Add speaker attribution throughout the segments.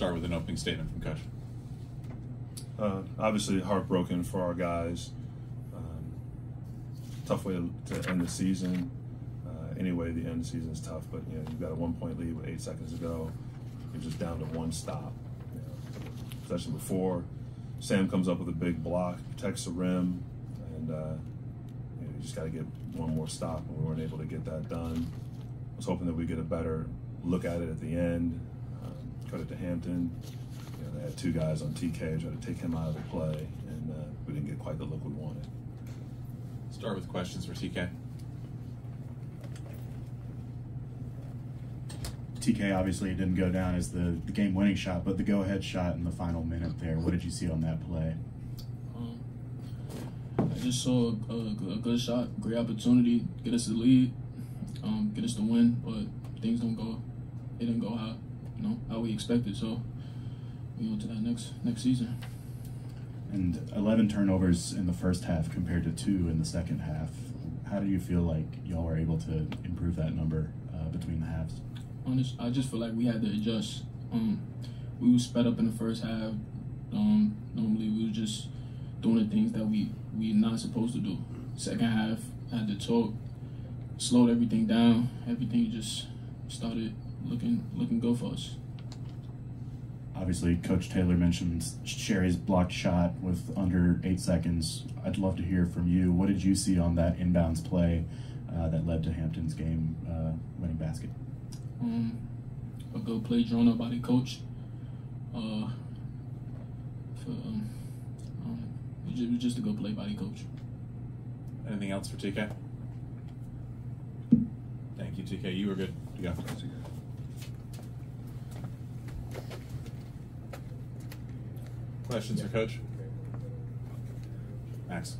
Speaker 1: start with an opening statement from Coach.
Speaker 2: Obviously heartbroken for our guys. Tough way to end the season. Anyway, the end of the season is tough, but you know, you've got a 1-point lead with 8 seconds to go. You're just down to one stop. You know, especially before Sam comes up with a big block, protects the rim, and you know, you just got to get one more stop, and we weren't able to get that done. I was hoping that we get a better look at it at the end. Credit to Hampton. You know, they had 2 guys on TK, try to take him out of the play, and we didn't get quite the look we wanted.
Speaker 1: Start with questions for TK.
Speaker 3: TK, obviously it didn't go down as the game-winning shot, but the go-ahead shot in the final minute there, what did you see on that play?
Speaker 4: I just saw a good shot, great opportunity, get us the lead, get us the win, but things didn't go how we expected, so we go to that next season.
Speaker 3: And 11 turnovers in the first half compared to 2 in the second half. How do you feel like y'all were able to improve that number between the halves?
Speaker 4: I just feel like we had to adjust. We were sped up in the first half. Normally we were just doing the things that we're not supposed to do. Second half, had to talk, slowed everything down. Everything just started looking good for us.
Speaker 3: Obviously, Coach Taylor mentioned Sherry's blocked shot with under 8 seconds. I'd love to hear from you. What did you see on that inbounds play that led to Hampton's game-winning basket?
Speaker 4: A good play drawn up by the coach. It was just a good play by the coach.
Speaker 1: Anything else for TK? Thank you, TK. You were good to go. Questions for Coach? Max.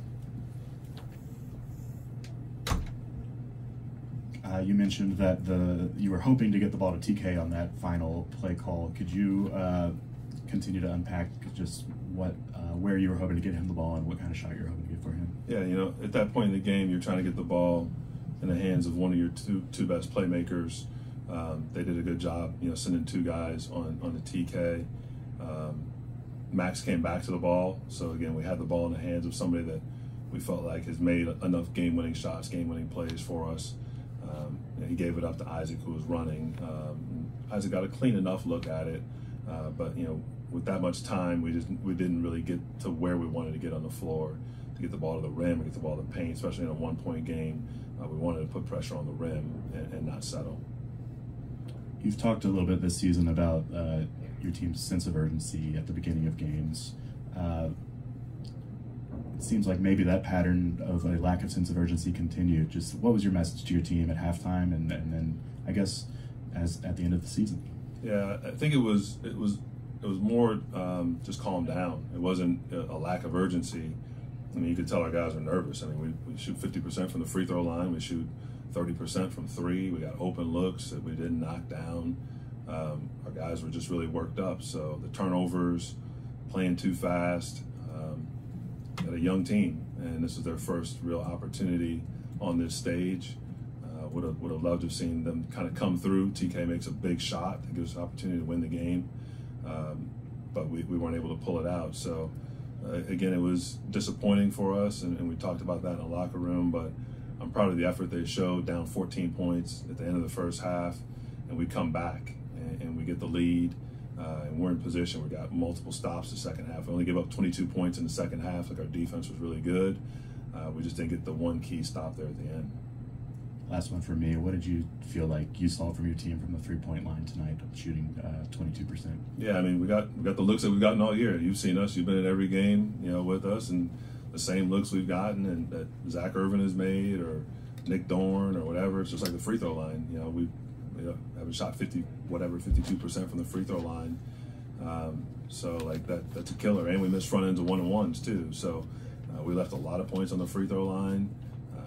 Speaker 3: You mentioned that you were hoping to get the ball to TK on that final play call. Could you continue to unpack just where you were hoping to get him the ball and what kind of shot you were hoping to get for him?
Speaker 2: Yeah, you know, at that point in the game, you're trying to get the ball in the hands of one of your two best playmakers. They did a good job, you know, sending 2 guys on the TK. Max came back to the ball, so again, we had the ball in the hands of somebody that we felt like has made enough game-winning shots, game-winning plays for us. He gave it up to Isaac, who was running. Isaac got a clean enough look at it, but you know, with that much time, we didn't really get to where we wanted to get on the floor to get the ball to the rim and get the ball to the paint, especially in a 1-point game. We wanted to put pressure on the rim and not settle.
Speaker 3: You've talked a little bit this season about your team's sense of urgency at the beginning of games. It seems like maybe that pattern of a lack of sense of urgency continued. Just what was your message to your team at halftime and then I guess at the end of the season?
Speaker 2: Yeah, I think it was more just calm down. It wasn't a lack of urgency. I mean, you could tell our guys are nervous. I mean, we shoot 50% from the free throw line. We shoot 30% from 3. We got open looks that we didn't knock down. Our guys were just really worked up. So the turnovers, playing too fast. Got a young team, and this is their first real opportunity on this stage. Would have loved to have seen them kind of come through. TK makes a big shot that gives us an opportunity to win the game, but we weren't able to pull it out. So again, it was disappointing for us, and we talked about that in the locker room, but I'm proud of the effort they showed, down 14 points at the end of the first half, and we come back and we get the lead. And we're in position. We got multiple stops the second half. We only gave up 22 points in the second half. Like, our defense was really good. We just didn't get the one key stop there at the end.
Speaker 3: Last one for me. What did you feel like you saw from your team from the 3-point line tonight, shooting 22%?
Speaker 2: Yeah, I mean, we got the looks that we've gotten all year. You've seen us. You've been in every game, you know, with us, and the same looks we've gotten and that Zach Irvin has made, or Nick Dorn, or whatever. It's just like the free throw line. You know, we haven't shot 52% from the free throw line. So like that's a killer. And we missed front ends of 1-on-1s too. So we left a lot of points on the free throw line.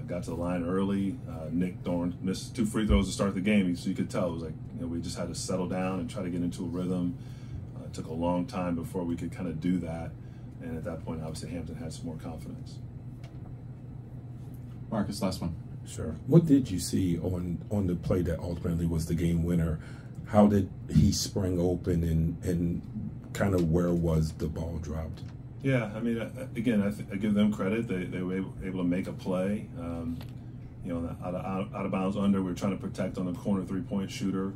Speaker 2: Got to the line early. Nick Dorn missed 2 free throws to start the game, so you could tell it was like, you know, we just had to settle down and try to get into a rhythm. It took a long time before we could kind of do that, and at that point, obviously, Hampton had some more confidence.
Speaker 1: Marcus, last one.
Speaker 5: Sure. What did you see on the play that ultimately was the game winner how did he spring open, and kind of where was the ball dropped?
Speaker 2: Yeah, I mean, again, I give them credit. They were able to make a play. Out of bounds under, we were trying to protect on the corner 3-point shooter.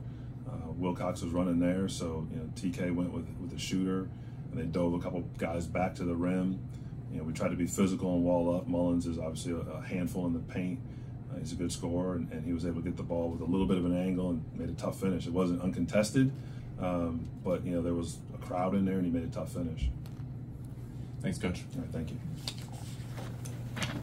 Speaker 2: Wilcox was running there, so TK went with the shooter, and they dove a couple guys back to the rim. We tried to be physical and wall up. Mullins is obviously a handful in the paint. He's a good scorer, and he was able to get the ball with a little bit of an angle and made a tough finish. It wasn't uncontested, but there was a crowd in there, and he made a tough finish.
Speaker 1: Thanks, Coach.
Speaker 2: All right, thank you.